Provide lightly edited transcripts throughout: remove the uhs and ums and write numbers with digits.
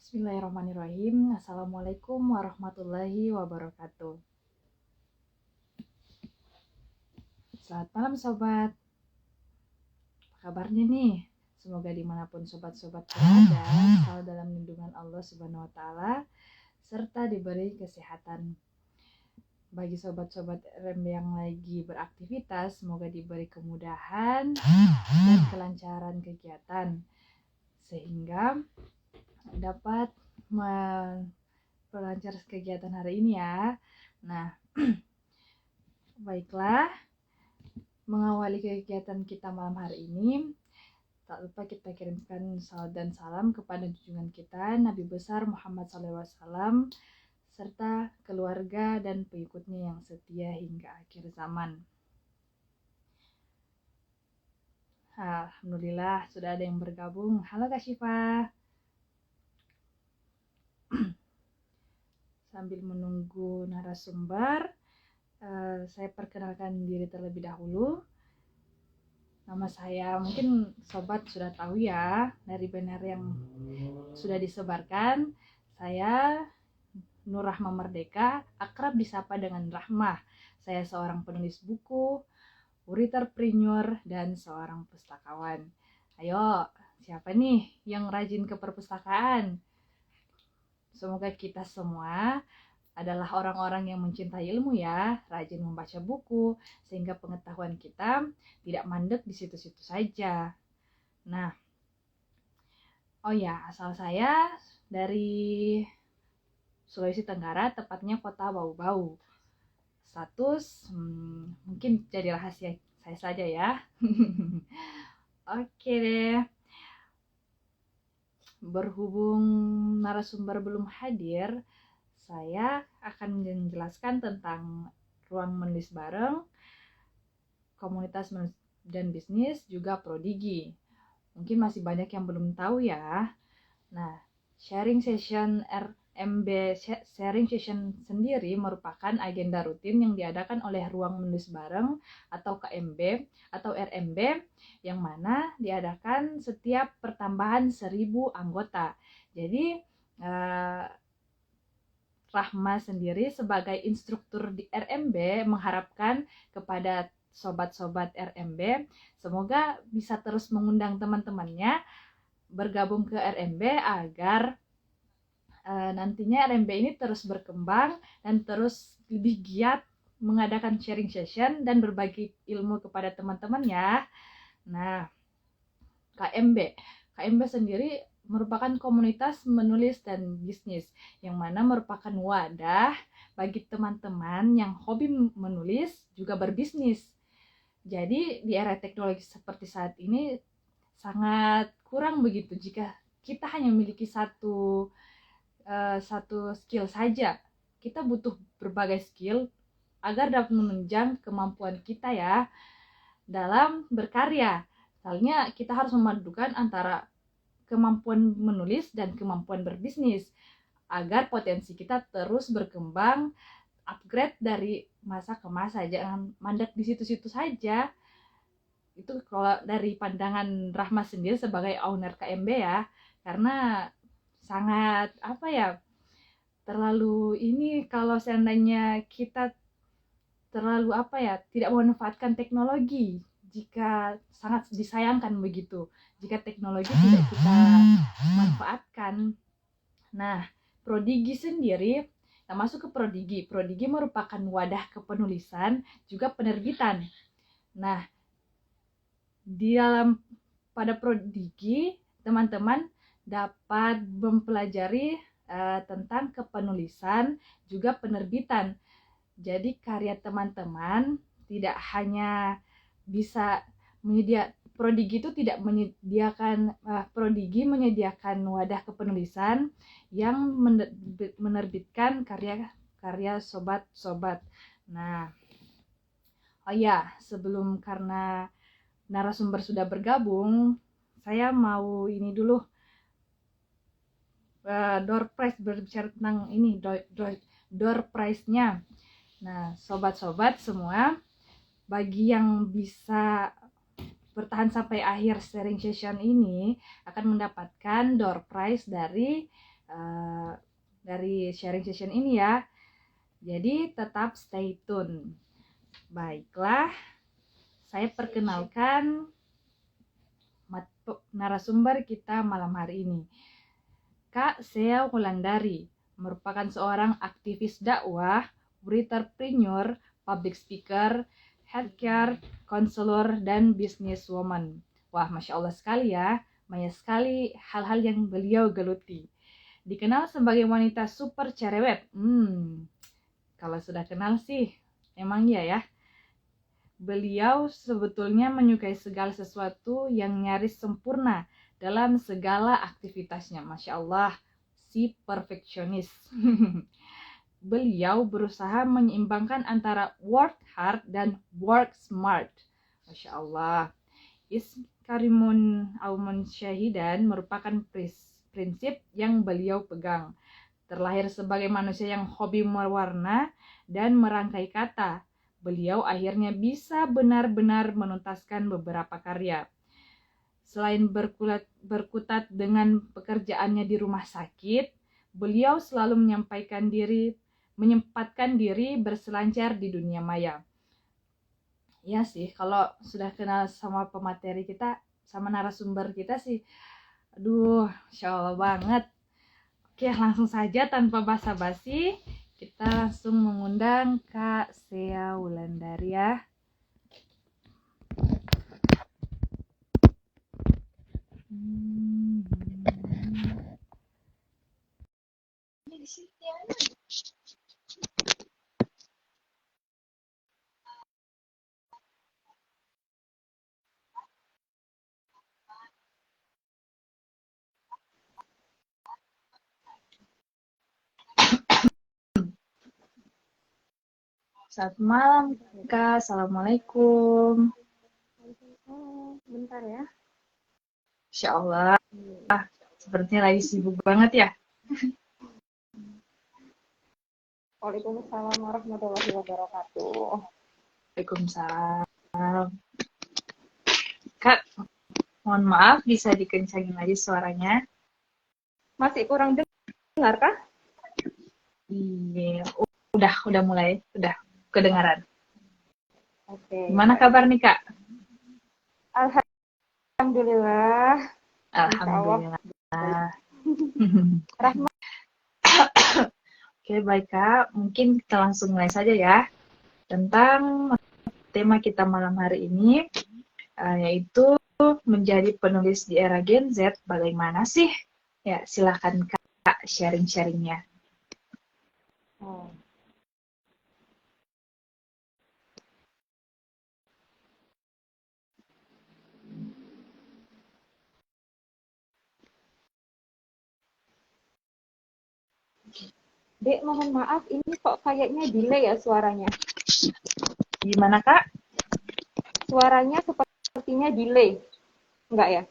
Bismillahirrahmanirrahim. Assalamualaikum warahmatullahi wabarakatuh. Selamat malam sobat. Apa kabarnya nih? Semoga dimanapun sobat-sobat berada, selalu dalam lindungan Allah Subhanahu wa Ta'ala, serta diberi kesehatan. Bagi sobat-sobat RM yang lagi beraktivitas, semoga diberi kemudahan dan kelancaran kegiatan, sehingga dapat memperlancar kegiatan hari ini ya. Nah, baiklah, mengawali kegiatan kita malam hari ini, tak lupa kita kirimkan salawat dan salam kepada junjungan kita Nabi besar Muhammad SAW serta keluarga dan pengikutnya yang setia hingga akhir zaman. Alhamdulillah sudah ada yang bergabung. Halo Kak Syifa. Sambil menunggu narasumber, saya perkenalkan diri terlebih dahulu. Nama saya mungkin sobat sudah tahu ya dari banner yang sudah disebarkan. Saya Nur Rahma Merdeka, akrab disapa dengan Rahmah. Saya seorang penulis buku, entrepreneur, dan seorang pustakawan. Ayo, siapa nih yang rajin ke perpustakaan? Semoga kita semua adalah orang-orang yang mencintai ilmu ya, rajin membaca buku, sehingga pengetahuan kita tidak mandek di situ-situ saja. Nah, oh ya, asal saya dari Sulawesi Tenggara, tepatnya kota Bau-Bau. Status mungkin jadi rahasia saya saja ya. Oke deh. Berhubung narasumber belum hadir, saya akan menjelaskan tentang ruang menulis bareng, komunitas menulis dan bisnis, juga Prodigi. Mungkin masih banyak yang belum tahu ya. Nah, sharing session sendiri merupakan agenda rutin yang diadakan oleh Ruang Menulis Bareng atau KMB atau RMB, yang mana diadakan setiap pertambahan 1.000 anggota. Jadi Rahma sendiri sebagai instruktur di RMB mengharapkan kepada sobat-sobat RMB semoga bisa terus mengundang teman-temannya bergabung ke RMB agar nantinya RMB ini terus berkembang dan terus lebih giat mengadakan sharing session dan berbagi ilmu kepada teman-teman ya. Nah, KMB sendiri merupakan komunitas menulis dan bisnis, yang mana merupakan wadah bagi teman-teman yang hobi menulis juga berbisnis. Jadi di era teknologi seperti saat ini sangat kurang begitu jika kita hanya memiliki satu skill saja. Kita butuh berbagai skill agar dapat menunjang kemampuan kita ya dalam berkarya. Misalnya kita harus memadukan antara kemampuan menulis dan kemampuan berbisnis agar potensi kita terus berkembang, upgrade dari masa ke masa, jangan mandek di situ-situ saja. Itu kalau dari pandangan Rahma sendiri sebagai owner KMB ya, karena sangat terlalu ini kalau seandainya kita terlalu tidak memanfaatkan teknologi, jika sangat disayangkan begitu jika teknologi tidak kita manfaatkan. Nah, Prodigi sendiri, kita masuk ke Prodigi merupakan wadah kepenulisan juga penerbitan. Nah, pada Prodigi teman-teman dapat mempelajari tentang kepenulisan juga penerbitan. Jadi karya teman-teman tidak hanya bisa Prodigi itu tidak menyediakan Prodigi menyediakan wadah kepenulisan yang menerbitkan karya sobat-sobat. Nah, sebelum karena narasumber sudah bergabung, saya mau ini dulu door prize, berbicara tentang ini door prize-nya. Nah, sobat-sobat semua, bagi yang bisa bertahan sampai akhir sharing session ini akan mendapatkan door prize dari dari sharing session ini ya. Jadi tetap stay tune. Baiklah, saya perkenalkan narasumber kita malam hari ini. Kak Sea Wulandari merupakan seorang aktivis dakwah, entrepreneur, public speaker, healthcare, konselor, dan businesswoman. Wah, Masya Allah sekali ya, banyak sekali hal-hal yang beliau geluti. Dikenal sebagai wanita super cerewet. Kalau sudah kenal sih, emang iya ya. Beliau sebetulnya menyukai segala sesuatu yang nyaris sempurna dalam segala aktivitasnya. Masya Allah, si perfeksionis. Beliau berusaha menyeimbangkan antara work hard dan work smart. Masya Allah. Karimun Aumun Syahidan merupakan prinsip yang beliau pegang. Terlahir sebagai manusia yang hobi mewarna dan merangkai kata, beliau akhirnya bisa benar-benar menuntaskan beberapa karya. Selain berkutat dengan pekerjaannya di rumah sakit, beliau selalu menyempatkan diri berselancar di dunia maya. Ya sih, kalau sudah kenal sama pemateri kita, sama narasumber kita sih, aduh, Insya Allah banget. Oke, langsung saja tanpa basa-basi, kita langsung mengundang Kak Sea Wulandari ya. Selamat malam, Kak. Assalamualaikum. Bentar ya. Insya Allah. Sepertinya lagi sibuk banget ya. Waalaikumsalam warahmatullahi wabarakatuh. Waalaikumsalam. Kak, mohon maaf, bisa dikencangin lagi suaranya? Masih kurang dengar kah? Iya, udah mulai, udah kedengaran. Oke. Gimana kabar nih, Kak? Alhamdulillah. Alhamdulillah. Rahmat. Oke, baik Kak. Mungkin kita langsung mulai saja ya. Tentang tema kita malam hari ini, yaitu menjadi penulis di era Gen Z, bagaimana sih? Ya, silakan Kak sharing-sharingnya. Dek, mohon maaf, ini kok kayaknya delay ya suaranya. Gimana Kak? Suaranya sepertinya delay. Enggak ya?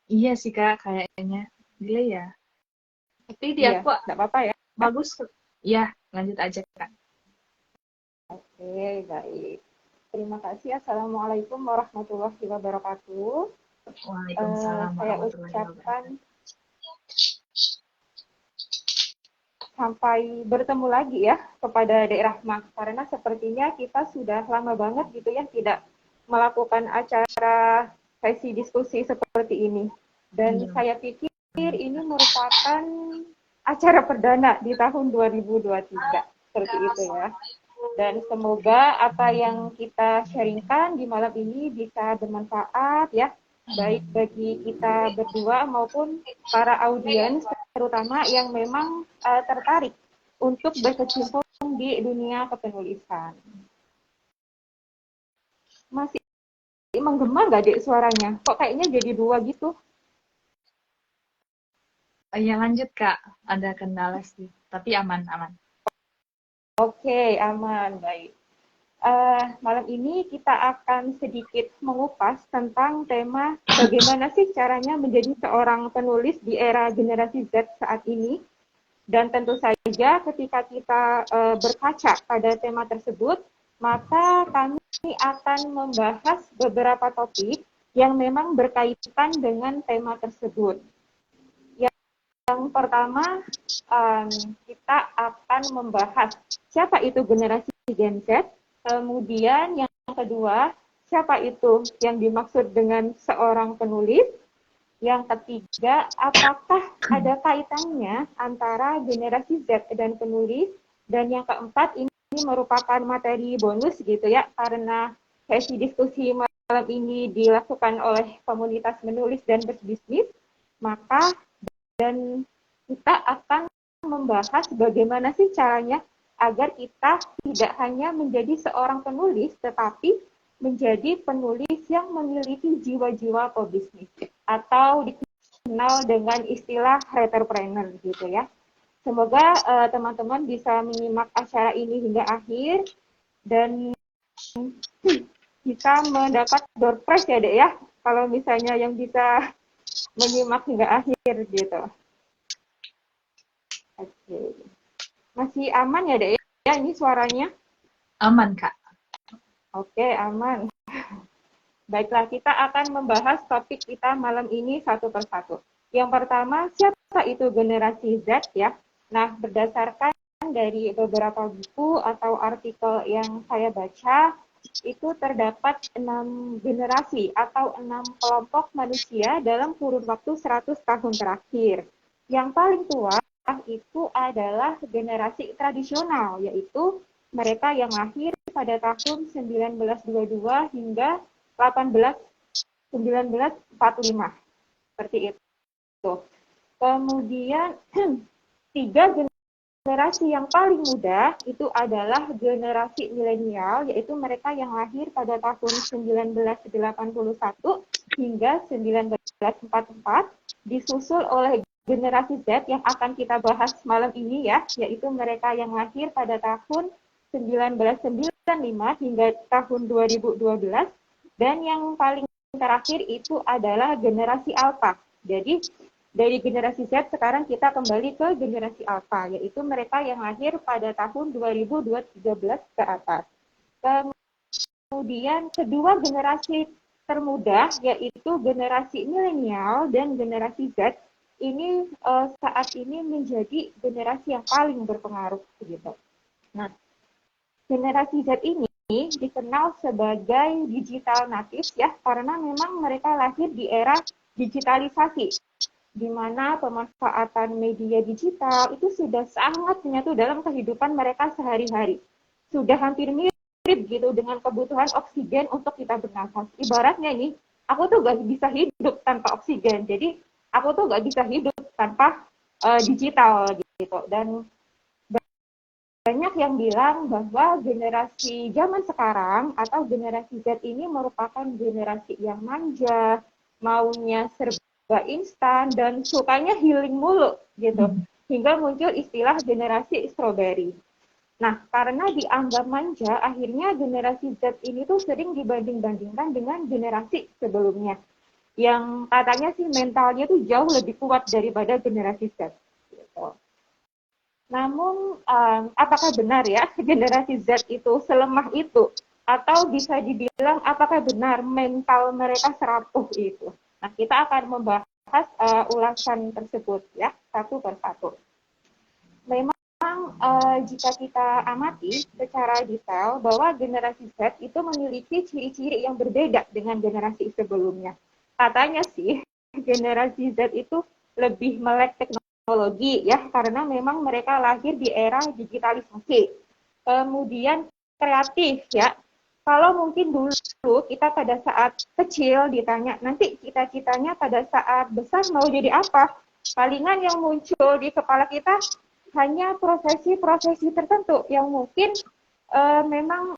Iya sih Kak, kayaknya delay ya. Tapi di Iya, aku enggak apa-apa ya. bagus. Ya, lanjut aja Kak. Oke, baik. Terima kasih. Assalamualaikum warahmatullahi wabarakatuh. Waalaikumsalam Saya warahmatullahi ucapkan wabarakatuh. sampai bertemu lagi ya kepada Dek Rahma, karena sepertinya kita sudah lama banget gitu ya tidak melakukan acara sesi diskusi seperti ini. Dan saya pikir ini merupakan acara perdana di tahun 2023, seperti itu ya. Dan semoga apa yang kita sharingkan di malam ini bisa bermanfaat ya, baik bagi kita berdua maupun para audiens, terutama yang memang tertarik untuk berkecimpung di dunia kepenulisan. Masih menggema nggak Dek suaranya? Kok kayaknya jadi dua gitu? Ya lanjut Kak, ada kendala sih, tapi aman. Oke, aman, baik. Malam ini kita akan sedikit mengupas tentang tema bagaimana sih caranya menjadi seorang penulis di era generasi Z saat ini. Dan tentu saja ketika kita berkaca pada tema tersebut, maka kami akan membahas beberapa topik yang memang berkaitan dengan tema tersebut. pertama, kita akan membahas siapa itu generasi Gen Z. Kemudian yang kedua, siapa itu yang dimaksud dengan seorang penulis. Yang ketiga, apakah ada kaitannya antara generasi Z dan penulis. Dan yang keempat, ini merupakan materi bonus gitu ya, karena sesi diskusi malam ini dilakukan oleh komunitas menulis dan berbisnis, maka dan kita akan membahas bagaimana sih caranya agar kita tidak hanya menjadi seorang penulis, tetapi menjadi penulis yang memiliki jiwa-jiwa pebisnis atau dikenal dengan istilah entrepreneur gitu ya. Semoga teman-teman bisa menyimak acara ini hingga akhir dan bisa mendapat door prize ya Dek ya, kalau misalnya yang bisa menyimak hingga akhir gitu. Oke. Masih aman ya Dek ya ini suaranya? Aman Kak. Oke, aman. Baiklah, kita akan membahas topik kita malam ini satu persatu. Yang pertama, siapa itu generasi Z ya? Nah, berdasarkan dari beberapa buku atau artikel yang saya baca, itu terdapat 6 generasi atau 6 kelompok manusia dalam kurun waktu 100 tahun terakhir. Yang paling tua itu adalah generasi tradisional, yaitu mereka yang lahir pada tahun 1922 hingga 1945. Seperti itu. Kemudian 3 generasi yang paling muda itu adalah generasi milenial, yaitu mereka yang lahir pada tahun 1981 hingga 1944, disusul oleh generasi Z yang akan kita bahas malam ini ya, yaitu mereka yang lahir pada tahun 1995 hingga tahun 2012, dan yang paling terakhir itu adalah generasi Alpha. Jadi dari generasi Z sekarang kita kembali ke generasi Alpha, yaitu mereka yang lahir pada tahun 2013 ke atas. Kemudian kedua generasi termuda, yaitu generasi milenial dan generasi Z, ini saat ini menjadi generasi yang paling berpengaruh gitu. Nah, generasi Z ini dikenal sebagai digital native ya, karena memang mereka lahir di era digitalisasi, di mana pemanfaatan media digital itu sudah sangat menyatu dalam kehidupan mereka sehari-hari. Sudah hampir mirip gitu dengan kebutuhan oksigen untuk kita bernafas. Ibaratnya nih, aku tuh gak bisa hidup tanpa oksigen. Jadi aku tuh gak bisa hidup tanpa digital gitu. Dan banyak yang bilang bahwa generasi zaman sekarang atau generasi Z ini merupakan generasi yang manja, maunya serba instan dan sukanya healing mulu gitu, hingga muncul istilah generasi strawberry. Nah, karena dianggap manja, akhirnya generasi Z ini tuh sering dibanding-bandingkan dengan generasi sebelumnya, yang katanya sih mentalnya tuh jauh lebih kuat daripada generasi Z gitu. Namun apakah benar ya generasi Z itu selemah itu, atau bisa dibilang apakah benar mental mereka serapuh itu? Nah, kita akan membahas ulasan tersebut ya, satu persatu. Memang jika kita amati secara detail bahwa generasi Z itu memiliki ciri-ciri yang berbeda dengan generasi sebelumnya. Katanya sih generasi Z itu lebih melek teknologi ya, karena memang mereka lahir di era digitalisasi. Kemudian kreatif ya. Kalau mungkin dulu kita pada saat kecil ditanya, nanti cita-citanya pada saat besar mau jadi apa? Palingan yang muncul di kepala kita hanya profesi-profesi tertentu yang mungkin memang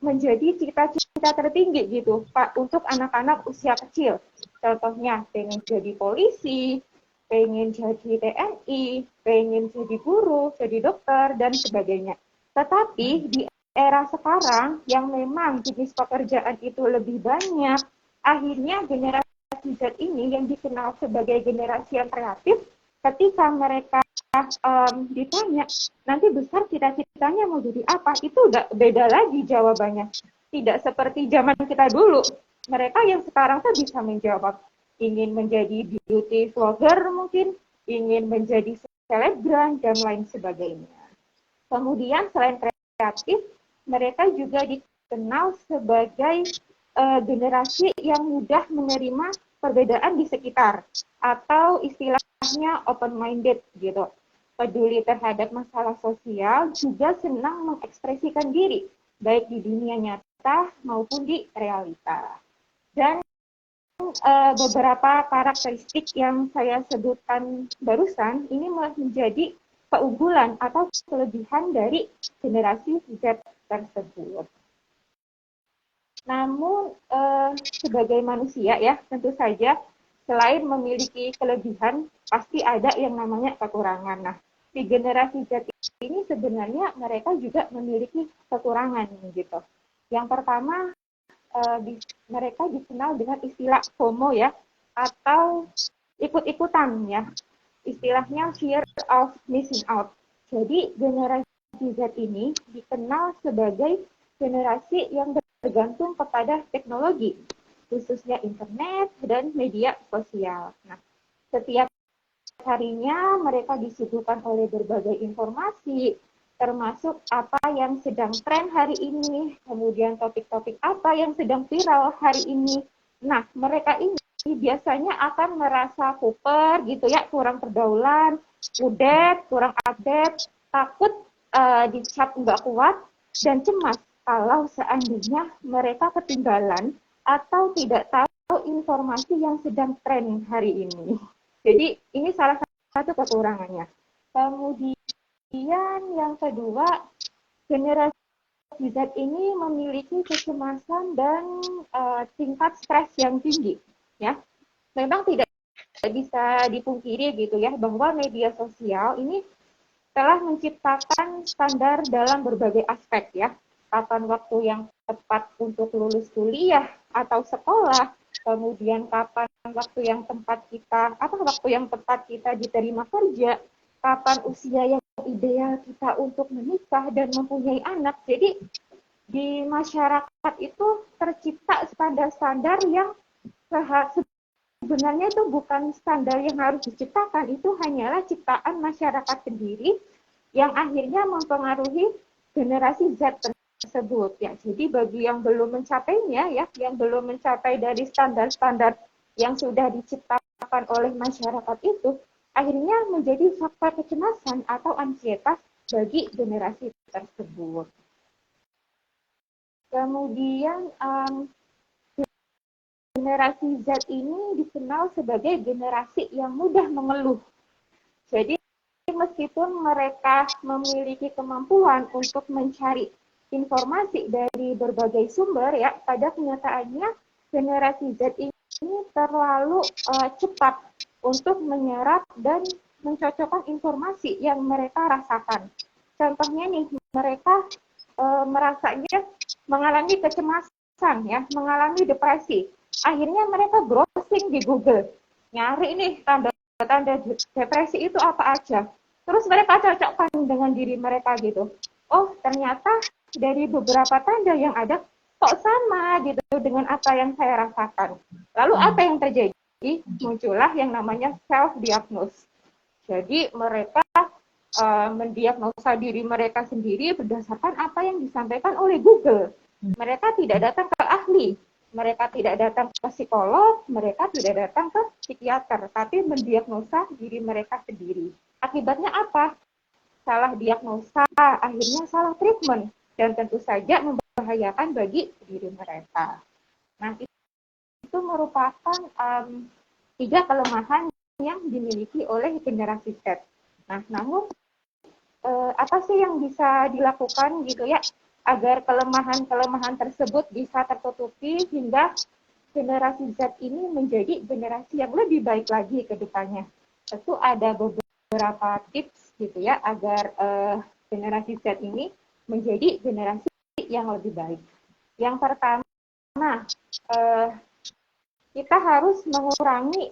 menjadi cita-cita tertinggi gitu Pak untuk anak-anak usia kecil. Contohnya pengen jadi polisi, pengen jadi TNI, pengen jadi guru, jadi dokter, dan sebagainya. Tetapi di era sekarang yang memang jenis pekerjaan itu lebih banyak, akhirnya generasi Z ini yang dikenal sebagai generasi yang kreatif, ketika mereka ditanya, nanti besar cita-citanya mau jadi apa, itu udah beda lagi jawabannya. Tidak seperti zaman kita dulu. Mereka yang sekarang tuh bisa menjawab, ingin menjadi beauty vlogger mungkin, ingin menjadi selebgram, dan lain sebagainya. Kemudian selain kreatif, mereka juga dikenal sebagai generasi yang mudah menerima perbedaan di sekitar, atau istilahnya open-minded gitu. Peduli terhadap masalah sosial, juga senang mengekspresikan diri, baik di dunia nyata maupun di realita. Dan beberapa karakteristik yang saya sebutkan barusan, ini menjadi keunggulan atau kelebihan dari generasi Z tersebut. Namun sebagai manusia ya, tentu saja selain memiliki kelebihan, pasti ada yang namanya kekurangan. Nah, di generasi Z ini sebenarnya mereka juga memiliki kekurangan gitu. Yang pertama, mereka dikenal dengan istilah FOMO ya, atau ikut-ikutan ya. Istilahnya fear of missing out. Jadi generasi Z ini dikenal sebagai generasi yang bergantung kepada teknologi, khususnya internet dan media sosial. Nah, setiap harinya mereka disuguhkan oleh berbagai informasi, termasuk apa yang sedang tren hari ini, kemudian topik-topik apa yang sedang viral hari ini. Nah, mereka ini biasanya akan merasa kuper gitu ya, kurang pergaulan, udet, kurang update, takut dicap nggak kuat, dan cemas kalau seandainya mereka ketinggalan atau tidak tahu informasi yang sedang tren hari ini. Jadi ini salah satu kekurangannya. Kemudian yang kedua, generasi Z ini memiliki kecemasan dan tingkat stres yang tinggi. Ya, memang tidak bisa dipungkiri gitu ya, bahwa media sosial ini telah menciptakan standar dalam berbagai aspek ya. Kapan waktu yang tepat untuk lulus kuliah atau sekolah, kemudian kapan waktu yang tepat kita diterima kerja, kapan usia yang ideal kita untuk menikah dan mempunyai anak. Jadi di masyarakat itu tercipta standar-standar yang sebenarnya itu bukan standar yang harus diciptakan, itu hanyalah ciptaan masyarakat sendiri yang akhirnya mempengaruhi generasi Z tersebut ya. Jadi bagi yang belum mencapainya ya, yang belum mencapai dari standar-standar yang sudah diciptakan oleh masyarakat itu, akhirnya menjadi faktor kecemasan atau ansietas bagi generasi tersebut. Kemudian generasi Z ini dikenal sebagai generasi yang mudah mengeluh. Jadi meskipun mereka memiliki kemampuan untuk mencari informasi dari berbagai sumber ya, pada kenyataannya generasi Z ini terlalu cepat untuk menyerap dan mencocokkan informasi yang mereka rasakan. Contohnya nih, mereka merasanya mengalami kecemasan ya, mengalami depresi. Akhirnya mereka browsing di Google, nyari nih tanda-tanda depresi itu apa aja. Terus mereka cocokkan dengan diri mereka gitu. Oh, ternyata dari beberapa tanda yang ada kok sama gitu dengan apa yang saya rasakan. Lalu apa yang terjadi? Muncullah yang namanya self-diagnose. Jadi mereka mendiagnosa diri mereka sendiri berdasarkan apa yang disampaikan oleh Google. Mereka tidak datang ke ahli, mereka tidak datang ke psikolog, mereka tidak datang ke psikiater, tapi mendiagnosa diri mereka sendiri. Akibatnya apa? Salah diagnosa, akhirnya salah treatment, dan tentu saja membahayakan bagi diri mereka. Nah, itu merupakan 3 kelemahan yang dimiliki oleh generasi Z. Nah, namun apa sih yang bisa dilakukan gitu ya, agar kelemahan-kelemahan tersebut bisa tertutupi hingga generasi Z ini menjadi generasi yang lebih baik lagi ke depannya. Tentu ada beberapa tips gitu ya, agar generasi Z ini menjadi generasi yang lebih baik. Yang pertama, kita harus mengurangi